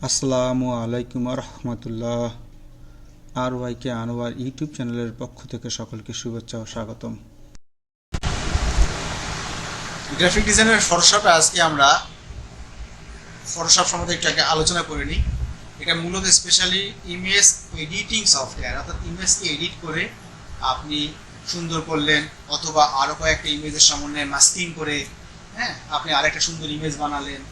আসসালামু আলাইকুম রহমতুল্লাহ। আর ওয়াইকে আনোয়ার ইউটিউব চ্যানেলের পক্ষ থেকে সকলকে শুভেচ্ছা ও স্বাগতম। গ্রাফিক ডিজাইনের ফটোশপে আজকে আমরা ফটোশপ সম্বন্ধে একটু আগে আলোচনা করে নিই। এটা মূলত স্পেশালি ইমেজ এডিটিং সফটওয়্যার, অর্থাৎ ইমেজকে এডিট করে আপনি সুন্দর করলেন, অথবা আরও কয়েকটা ইমেজের সামনে মাস্কিং করে আপনি আরেকটা সুন্দর ইমেজ বানালেন,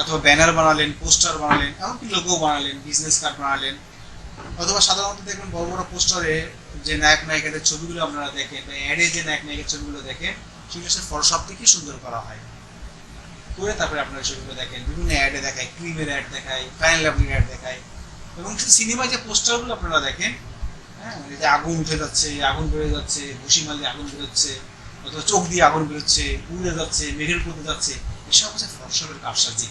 অথবা ব্যানার বানালেন, পোস্টার বানালেন, এমনকি লোগো বানালেন, বিজনেস কার্ড বানালেন, অথবা সাধারণত দেখবেন বড় বড় পোস্টারে যে নায়ক নায়িকাদের ছবিগুলো আপনারা দেখেন বা অ্যাডে যে নায়ক নায়িকার ছবিগুলো দেখেন, সেগুলো সে ফটোশপ থেকে সুন্দর করা হয় করে তারপরে আপনারা ছবিগুলো দেখেন। বিভিন্ন অ্যাডে দেখায়, ক্রিমের অ্যাড দেখায়, ফাইনাল লাভলির অ্যাড দেখায়, এবং সিনেমায় যে পোস্টারগুলো আপনারা দেখেন, যে আগুন উঠে যাচ্ছে, আগুন বেড়ে যাচ্ছে, ঘুষি মারলে আগুন বেরোচ্ছে, অথবা চোখ দিয়ে আগুন বেরোচ্ছে, উড়ে যাচ্ছে, মেঘের উপরে যাচ্ছে, এসব হচ্ছে ফটোশপের কারসাজি,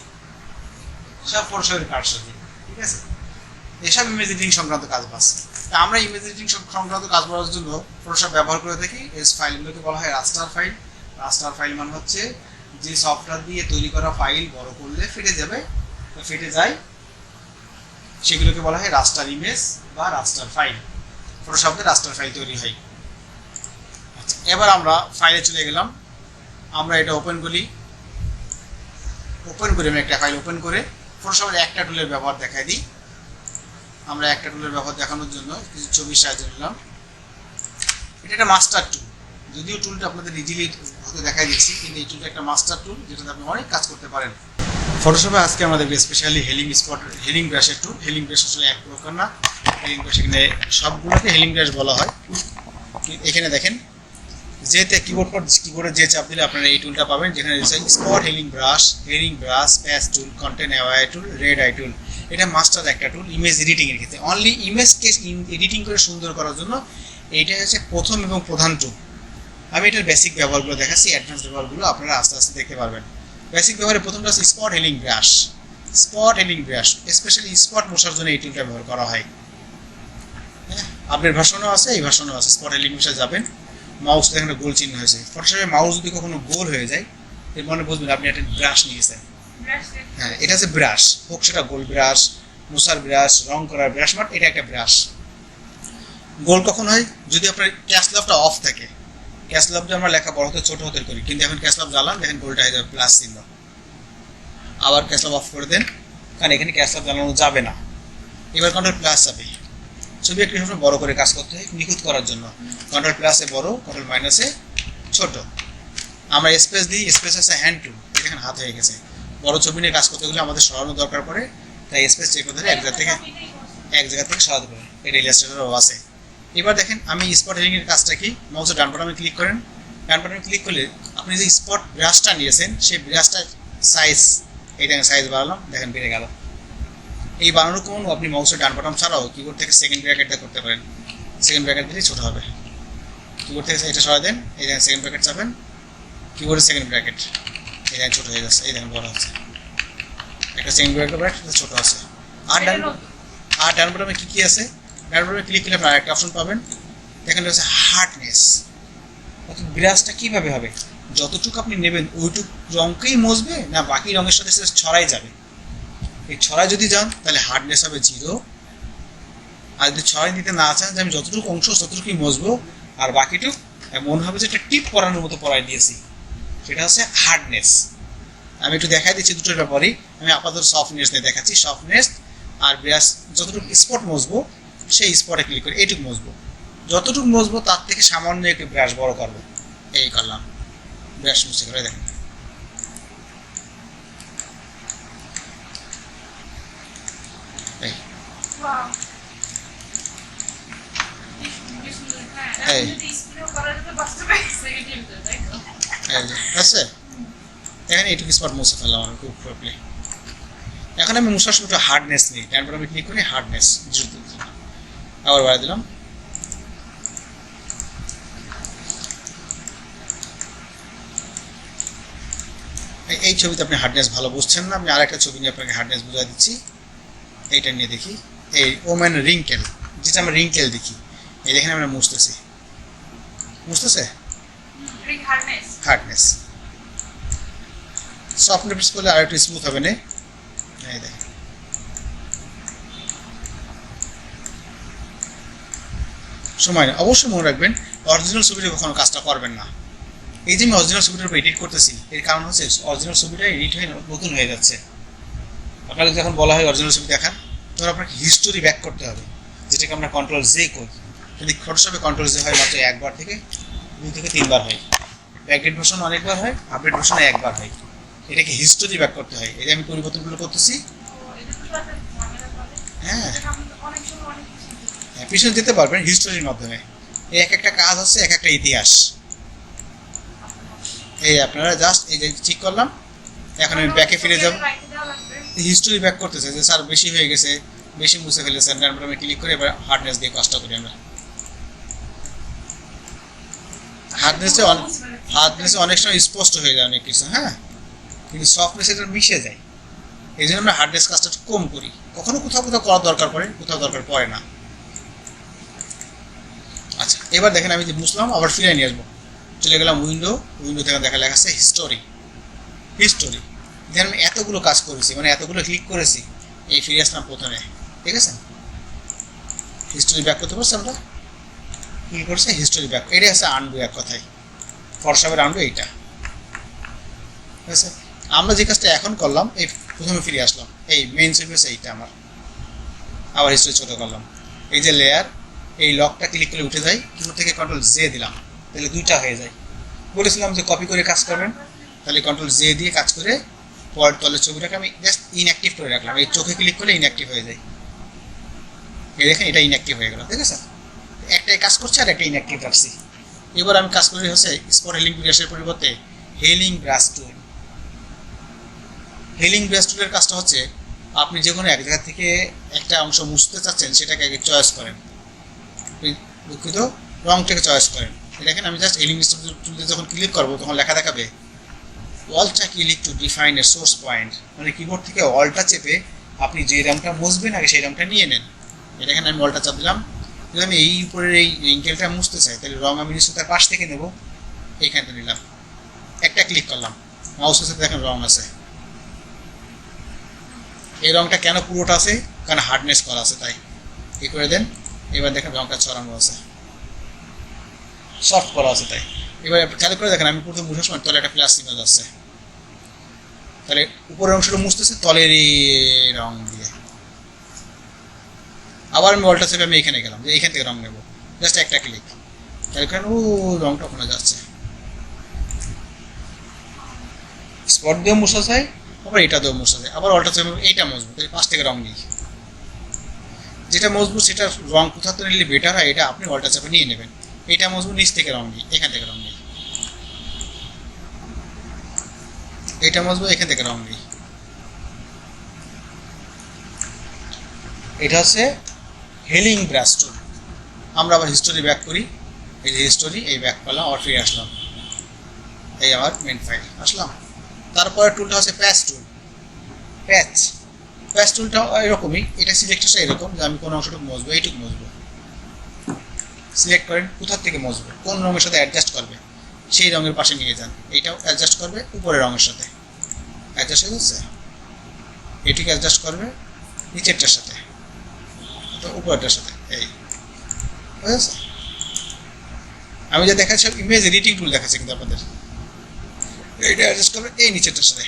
সব ফটোশপের কারসাজি। ঠিক আছে, এসব ইমেজ এডিটিং সংক্রান্ত কাজ বাস। তা আমরা ইমেজ এডিটিং সংক্রান্ত কাজ করার জন্য ফটোশপ ব্যবহার করে থাকি। এস ফাইলগুলোকে বলা হয় রাস্টার ফাইল। রাস্টার ফাইল মানে হচ্ছে যে সফটওয়্যার দিয়ে তৈরি করা ফাইল বড় করলে ফেটে যাবে, ফেটে যায়, সেগুলোকে বলা হয় রাস্টার ইমেজ বা রাস্টার ফাইল। ফটোশপে রাস্টার ফাইল তৈরি হয়। আচ্ছা, এবার আমরা ফাইলে চলে গেলাম। আমরা এটা ওপেন করি। আমি একটা ফাইল ওপেন করে ফটোশপের একটা টুলের ব্যবহার দেখাই দিই। আমরা একটা টুলের ব্যবহার দেখানোর জন্য কিছু ছবির সাহায্য নিলাম। এটা একটা মাস্টার টুল, যদিও টুলটা আপনাদের ইজিলি হতে দেখাই দিচ্ছি, কিন্তু এই টুলটা একটা মাস্টার টুল যেটাতে আপনি অনেক কাজ করতে পারেন। ফটোশপে আজকে আমরা দেখব স্পেশালি হেলিং ব্রাশের টুল। হেলিং ব্রাশ আসলে এক প্রকার না, হেলিং ব্রাশ এখানে সবগুলোকে হেলিং ব্রাশ বলা হয়। এখানে দেখেন যেতে কিবোর্ডে যে চাপ দিলে আপনারা এই টুলটা পাবেন, যেখানে স্পট হেলিং ব্রাশ, প্যাচ টুল, কন্টেন্ট অ্যাওয়ার টুল, রেড আই টুল। এটা মাস্টার একটা টুল ইমেজ এডিটিং এর ক্ষেত্রে, অনলি ইমেজকে এডিটিং করে সুন্দর করার জন্য এইটা হচ্ছে প্রথম এবং প্রধান টুল। আমি এটার বেসিক ব্যবহারগুলো দেখাচ্ছি, অ্যাডভান্স ব্যবহারগুলো আপনারা আস্তে আস্তে দেখতে পারবেন। বেসিক ব্যবহারে প্রথমটা হচ্ছে spot healing brush. Specially spot মশার জন্য এই টুলটা ব্যবহার করা হয়। আপনার ভাষণও আছে, এই ভাষণও আছে। স্পট হেলিং ব্রাশে যাবেন, মাউস এখানে গোল চিহ্ন হয়েছে। ফটোশপে মাউস যদি কখনো গোল হয়ে যায়, এর মানে বুঝবেন আপনি একটা ব্রাশ নিয়েছেন। এটা হচ্ছে ব্রাশ, হোক সেটা গোল ব্রাশ, মোছার ব্রাশ, রং করার ব্রাশ, বাট এটা একটা ব্রাশ। গোল কখন হয়? যদি আপনার ক্যাসলভটা অফ থাকে। ক্যাসলভটা আমরা লেখা বড় হতে ছোট হতে করি, কিন্তু এখন ক্যাসলভ জ্বালান, দেখেন গোলটা হয়ে যাবে প্লাস চিহ্ন। আবার ক্যাসলভ অফ করে দেন, কারণ এখানে ক্যাসলভ জ্বালানো যাবে না। এবার কন্ট্রোল প্লাস যাবে। ছবি একটু সময় বড় করে কাজ করতে হয় নিখুঁত করার জন্য। কন্ট্রোল প্লাসে বড়, কন্ট্রোল মাইনাসে ছোট। আমরা স্পেস দিই, স্পেস আছে হ্যান্ড টুল, দেখেন হাত হয়ে গেছে। বড় ছবি নিয়ে কাজ করতে গেলে আমাদের সরানো দরকার পড়ে, তাই স্পেস চেক করতে এক জায়গা থেকে সরাতে পারে। এটা ইলাস্ট্রেটরও আছে। এবার দেখেন আমি স্পট হেলিং এর কাজটা কি, মাউসের ডান বাটনে ক্লিক করেন। ডান বাটনে ক্লিক করলে আপনি যে স্পট ব্রাশটা নিয়েছেন, সেই ব্রাশটার সাইজ, এই দেখেন সাইজ বাড়ালাম, দেখেন বেড়ে গেল। এই বানানোর কোন আপনি মাউসের ডান বাটন ছাড়াও কিবোর্ড থেকে সেকেন্ড ব্র্যাকেট দিয়ে করতে পারেন। সেকেন্ড ব্র্যাকেট দিলে ছোট হবে। কিবোর্ড থেকে এটা সরাই দেন, এই দেখেন সেকেন্ড ব্র্যাকেট চাপেন, কিবোর্ডের সেকেন্ড ব্র্যাকেট, এই দেখেন ছোট হয়ে যাচ্ছে, এই দেখেন বড় হচ্ছে। একটা সেকেন্ড ব্র্যাকেট ছোট আছে। আর ডান বাটনে কি আছে? ডান বাটনে ক্লিক করলে আপনার একটা অপশন পাবেন, দেখেন হচ্ছে হার্ডনেস। অর্থাৎ ব্রাশটা কিভাবে হবে, যতটুকু আপনি নেবেন ওইটুকু রঙকেই মুছবে, না বাকি রঙের সাথে সেটা ছড়াই যাবে। এই ছড়ায় যদি যান তাহলে হার্ডনেস হবে 0। আর যদি ছড়াই দিতে না চান যে আমি যতটুকু অংশ ততটুকুই মুছবো, আর বাকিটুক মনে হবে যে একটা টিপ পরানোর মতো পরাই দিয়েছি, সেটা হচ্ছে হার্ডনেস। আমি একটু দেখাই দিচ্ছি দুটোর ব্যাপারেই। আমি আপাতত সফটনেস নিয়ে দেখাচ্ছি। সফটনেস আর ব্রাশ যতটুকু স্পট মুছবো সেই স্পটে ক্লিক করে এইটুকু মুছবো। যতটুকু মুছবো তার থেকে সামান্য একটু ব্রাশ বড় করবো, এই করলাম, ব্রাশ মুছে করে দেখেন। আছে এখানে এইটুকু স্পট মুছে ফেললাম আমি খুব প্রবলি। এখন আমি মুছার সময় একটু হার্ডনেস নিই, তারপর আমি ক্লিক করি হার্ডনেস, আবার বাড়াই দিলাম। এই ছবিতে আপনি হার্ডনেস ভালো বুঝছেন না, আমি আরেকটা ছবি নিয়ে আপনাকে হার্ডনেস বুঝাই দিচ্ছি। এইটা নিয়ে দেখি, এই ওম্যান রিঙ্কেল, যেটা আমরা রিঙ্কেল দেখি, এই দেখেন আমরা মুছতেছি, হার্ডনেস। সফটনেস করলে আর একটু স্মুথ হবে না, এই দেখেন সময় নেয়। অবশ্যই মনে রাখবেন অরিজিনাল ছবিটা কখনো কাজটা করবেন না। এই যে আমি অরিজিনাল ছবিটার উপর এডিট করতেছি এর কারণ হচ্ছে অরিজিনাল ছবিটা এডিট হয়ে নতুন হয়ে যাচ্ছে। আপনাকে যখন বলা হয় অরিজিনাল ছবি দেখান তখন আপনাকে হিস্টোরি ব্যাক করতে হবে, যেটাকে আমরা কন্ট্রোল জে করি। যদি ফটোশপে কন্ট্রোল জে হয় মাত্র একবার থেকে 2 থেকে 3 বার হয়, ব্যাকডেট ভার্সন অনেকবার হয়, আপডেট ভার্সনে একবার হয়। এটাকে হিস্টোরি ব্যাক করতে হয়। এই যে আমি পরিবর্তনগুলো করতেছি, হ্যাঁ হ্যাঁ পিছনে দিতে পারবেন হিস্টোরির মাধ্যমে। এই এক একটা কাজ হচ্ছে এক একটা ইতিহাস। এই আপনারা জাস্ট এই যে ঠিক করলাম, এখন আমি ব্যাকে ফিরে যাব। হিস্টোরি ব্যাক করতেছে যে স্যার বেশি হয়ে গেছে, বেশি মুছে ফেলেছেন, তারপর আমি ক্লিক করে এবার হার্ডনেস দিয়ে কাজটা করি আমরা। হার্ডনেসে অনেক সময় স্পষ্ট হয়ে যায় অনেক কিছু, হ্যাঁ, কিন্তু সফটনেস এটা মিশে যায়। এই জন্য আমরা হার্ডনেস কাজটা একটু কম করি। কখনো কোথাও কোথাও করার দরকার পড়ে, কোথাও দরকার পড়ে না। আচ্ছা এবার দেখেন আমি যে মুছলাম আবার ফিরে নিয়ে আসবো। চলে গেলাম উইন্ডো থেকে দেখা লেখা আছে হিস্টোরি। দেখেন আমি এতগুলো কাজ করেছি, মানে এতগুলো ক্লিক করেছি, এই ফিরে আসলাম প্রথমে, ঠিক আছে। হিস্টোরি ব্যাক করতে পারছি আমরা, ক্লিক করছে হিস্টোরি ব্যাক। এটাই হচ্ছে আনডু এক কথায়, ফটোশপের আনডু এইটা, ঠিক আছে। আমরা যে কাজটা এখন করলাম এই প্রথমে ফিরে আসলাম, এই মেইন সার্ভিস এইটা আমার, আবার হিস্টোরি ছোটো করলাম। এই যে লেয়ার, এই লকটা ক্লিক করে উঠে যায়, কিবোর্ড থেকে কন্ট্রোল জে দিলাম, তাহলে 2টা হয়ে যায়। বলেছিলাম যে কপি করে কাজ করবেন, তাহলে কন্ট্রোল জে দিয়ে কাজ করে পরের তলের ছবিটাকে আমি জাস্ট ইনঅ্যাক্টিভ করে রাখলাম। এই চোখে ক্লিক করলে ইনঅ্যাক্টিভ হয়ে যায়। এই দেখেন এটা ইনঅ্যাক্টিভ হয়ে গেল, ঠিক আছে। একটাই কাজ করছে আর একটা ইনঅ্যাক্টিভ রাখছি। এবার আমি কাজ করি হচ্ছে স্পট হেলিং ব্রাশের পরিবর্তে হেলিং ব্রাশ টুল। হেলিং ব্রাশ টুলের কাজটা হচ্ছে আপনি যে কোনো এক জায়গা থেকে একটা অংশ মুছতে চাচ্ছেন সেটাকে আগে চয়েস করেন, দুঃখিত রংটাকে চয়েস করেন। দেখেন আমি জাস্ট হেলিং টুলে যখন ক্লিক করবো তখন লেখা দেখাবে অলটা click to define a source point, মানে কিবোর্ড থেকে অলটা চেপে আপনি যে রংটা মুছবেন আগে সেই রংটা নিয়ে নেন। এটা এখানে আমি অলটা চাপ দিলাম, যদি আমি এই উপরের এই রিঙ্কেলটা মুছতে চাই তাহলে রং আমি নিশ্চয় তার পাশ থেকে নেব, এইখানটা নিলাম, একটা ক্লিক করলাম, মাউসের সাথে দেখেন রং আছে। এই রংটা কেন পুরোটা আছে, কারণ হার্ডনেস করা আছে তাই। এই করে দেন, এবার দেখেন রংটা ছড়ানো আছে, সফট করা আছে তাই। এবার খেয়াল করে দেখেন আমি প্রথম মুছার সময় তলে একটা প্লাস সিগন্যাল আসছে, তাহলে উপরের অংশটা মুছতেছে তলের এই রং দিয়ে। আবার আমি অলটা চেপে আমি এখানে গেলাম যে এইখান থেকে রং নেবো, জাস্ট একটা ক্লিক, তাহলে ও রংটা ওখানে যাচ্ছে। স্পট দিয়েও মুছা যায়, আবার এটা দিয়েও মুছা যায়। আবার অলটা চেপে এইটা মজবুত, তাহলে পাশ থেকে রং নেই, যেটা মজবুত সেটা রং কোথা থেকে নিলে বেটার হয় এটা আপনি অলটা চেপে নিয়ে নেবেন। এটা মজবুত নিচ থেকে রং নেই, এখান থেকে রং নেই, এটা মজবুত এখান থেকে রং নেই। এটা হচ্ছে হেলিং ব্রাশ টুল। আমরা আবার হিস্টোরি ব্যাক করি, এই যে হিস্টোরি, এই ব্যাক করলাম আবার ফিরে আসলাম, এই আমার মেন ফাইল আসলাম। তারপরে টুলটা হচ্ছে প্যাচ টুল। প্যাচ টুলটা এরকমই, এটা সিলেক্টটা এরকম যে আমি কোন অংশটুকু মজবো, এইটুকু মজবো, সিলেক্ট করেন কোথা থেকে মজবো, কোন রঙের সাথে অ্যাডজাস্ট করবে সেই রঙের পাশে নিয়ে যান। এইটাও অ্যাডজাস্ট করবে উপরের রঙের সাথে, অ্যাডজাস্ট হয়ে যাচ্ছে। এটিকে অ্যাডজাস্ট করবে নিচেরটার সাথে, তো উপরেরটার সাথে, এই বুঝেছে। আমি যা দেখাচ্ছি সব ইমেজ এডিটিং টুল দেখাচ্ছি, কিন্তু আপনাদের এইটা অ্যাডজাস্ট করবে এই নিচেরটার সাথে।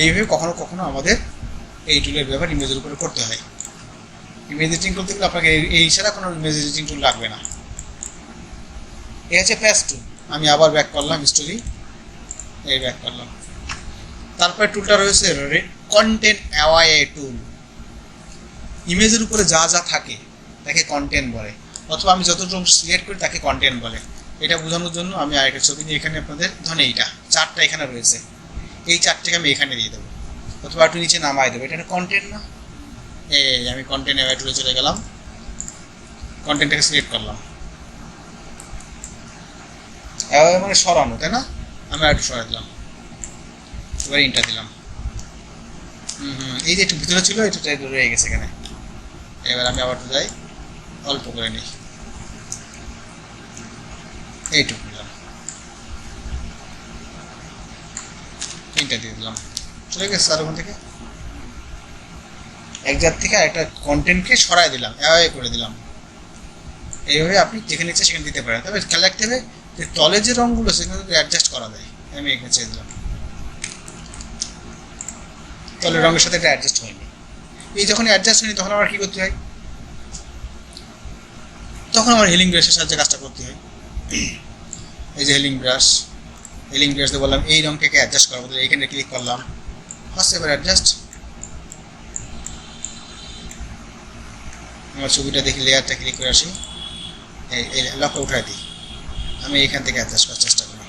এইভাবে কখনো কখনো আমাদের এই টুলের ব্যবহার ইমেজের উপরে করতে হয়। ইমেজ এডিটিং করতে গেলে আপনাকে এই ছাড়া কোনো ইমেজ এডিটিং টুল লাগবে না। এই হচ্ছে প্যাচ টুল। আমি আবার ব্যাক করলাম হিস্টোরি, এই ব্যাক করলাম। তারপরে টুলটা রয়েছে কন্টেন্ট অ্যাওয়ে টুল। ইমেজের উপরে যা যা থাকে তাকে কন্টেন্ট বলে, অথবা আমি যতটুকু সিলেক্ট করি তাকে কন্টেন্ট বলে। এটা বোঝানোর জন্য আমি আরেকটা ছবি নিয়ে এখানে আপনাদের ধরেন এইটা চারটা এখানে রয়েছে, এই চারটাকে আমি এখানে দিয়ে দেবো, অথবা একটু নিচে নামাই দেবো। এটা কন্টেন্ট না, এই আমি কন্টেন্ট অ্যাওয়ে টুলে চলে গেলাম, কন্টেন্টটাকে সিলেক্ট করলাম। অ্যাওয়ে মানে সরানো, তাই না? আমি একটু সরাই দিলাম, এবার ইন্টার দিলাম। এই যে একটু ভিতরে ছিল এটা রয়ে গেছে এখানে। এবার আমি আবার যাই, অল্প করে নিই, এইটুকু নিলাম, ইন্টার দিয়ে দিলাম, চলে গেছে। আর ওখান থেকে এক জায়গা থেকে একটা কন্টেন্টকে সরাই দিলাম, অ্যাওয়ে করে দিলাম। এইভাবে আপনি যেখানে ইচ্ছে সেখানে দিতে পারেন। তবে খেয়াল রাখতে হবে যে তলে যে রঙগুলো সেগুলো কিন্তু অ্যাডজাস্ট করা যায়। আমি এখানে চেয়ে দিলাম, তলের রঙের সাথে এটা অ্যাডজাস্ট হয়নি। এই যখন অ্যাডজাস্ট হয়নি তখন আমার কী করতে হয়, তখন আমার হিলিং ব্রাশের সাহায্যে কাজটা করতে হয়। এই যে হিলিং ব্রাশ দিয়ে বললাম এই রঙটাকে অ্যাডজাস্ট করার বদলে এইখানে ক্লিক করলাম, ফার্স্ট এবার অ্যাডজাস্ট। আমার ছবিটা দেখি, লেয়ারটা ক্লিক করে আসি, এই লকটা উঠাই দিই, আমি এইখান থেকে অ্যাডজাস্ট করার চেষ্টা করি,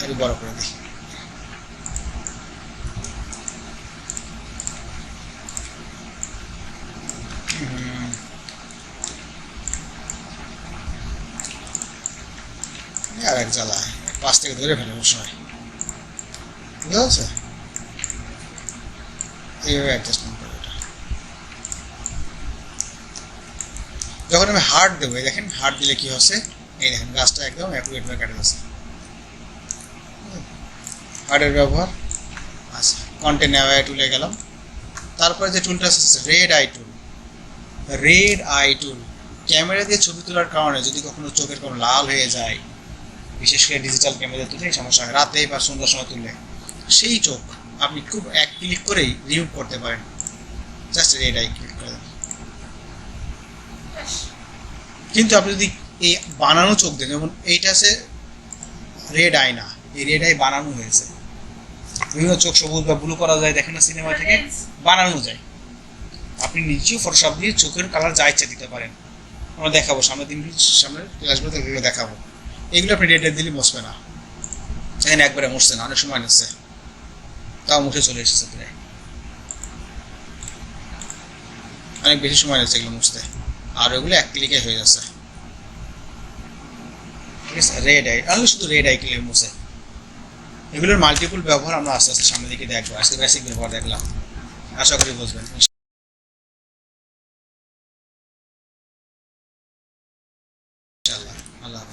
একটু বড় করে দিই। আর এক জ্বালা, পাশ থেকে ধরে ফেলে সময়, বুঝতে পারছে? এইভাবে অ্যাডজাস্টমেন্ট করবো এটা। যখন আমি হার্ড দেবো, দেখেন হার্ড দিলে কি হচ্ছে, এই দেখেন গাছটা একদম অ্যাকুরেটভাবে কাটে যাচ্ছে। হার্ডের ব্যবহার আচ্ছা, কন্টেন্ট অ্যাওয়ার টুলে গেলাম। তারপরে যে টুলটা আছে রেড আই টুল। ক্যামেরা দিয়ে ছবি তোলার কারণে যদি কখনো চোখের কোনো লাল হয়ে যায়, বিশেষ করে ডিজিটাল ক্যামেরা তুলে সমস্যা হয়, রাতে বা সন্ধ্যার সময় তুললে সেই চোখ আপনি খুব এক ক্লিক করেই রিমুভ করতে পারেন। জাস্ট রেড আই ক্লিক করে দেন। কিন্তু আপনি যদি এই বানানো চোখ দেন, যেমন এইটা আছে রেড আই না, এই রেড আই বানানো হয়েছে, বিভিন্ন চোখ সবুজ বা ব্লু করা যায়, দেখেন না সিনেমা থেকে বানানো যায়। আপনি নিজেও ফটোশপ দিয়ে চোখের কালার যা ইচ্ছা দিতে পারেন। আমরা দেখাবো সামনের দিন, সামনের ক্লাসগুলোতে এগুলো দেখাবো। এগুলো আপনি রেড দিলে বসবে না, এখানে একবারে মরছে না, অনেক সময় নিচ্ছে, তাও মুখে চলে এসেছে প্রায়, অনেক বেশি সময় নিচ্ছে এগুলো মুছতে, আর ওগুলো এক ক্লিকে হয়ে যাচ্ছে। ঠিক আছে, রেড আই আমি শুধু রেড আই ক্লিকে মুছে। এগুলোর মাল্টিপল ব্যবহার আমরা আস্তে আস্তে সামনের দিকে দেখবো। আজকে বেসিক ব্যবহার দেখলাম, আশা করি বুঝবেন। ইনশাআল্লাহ, আল্লাহ।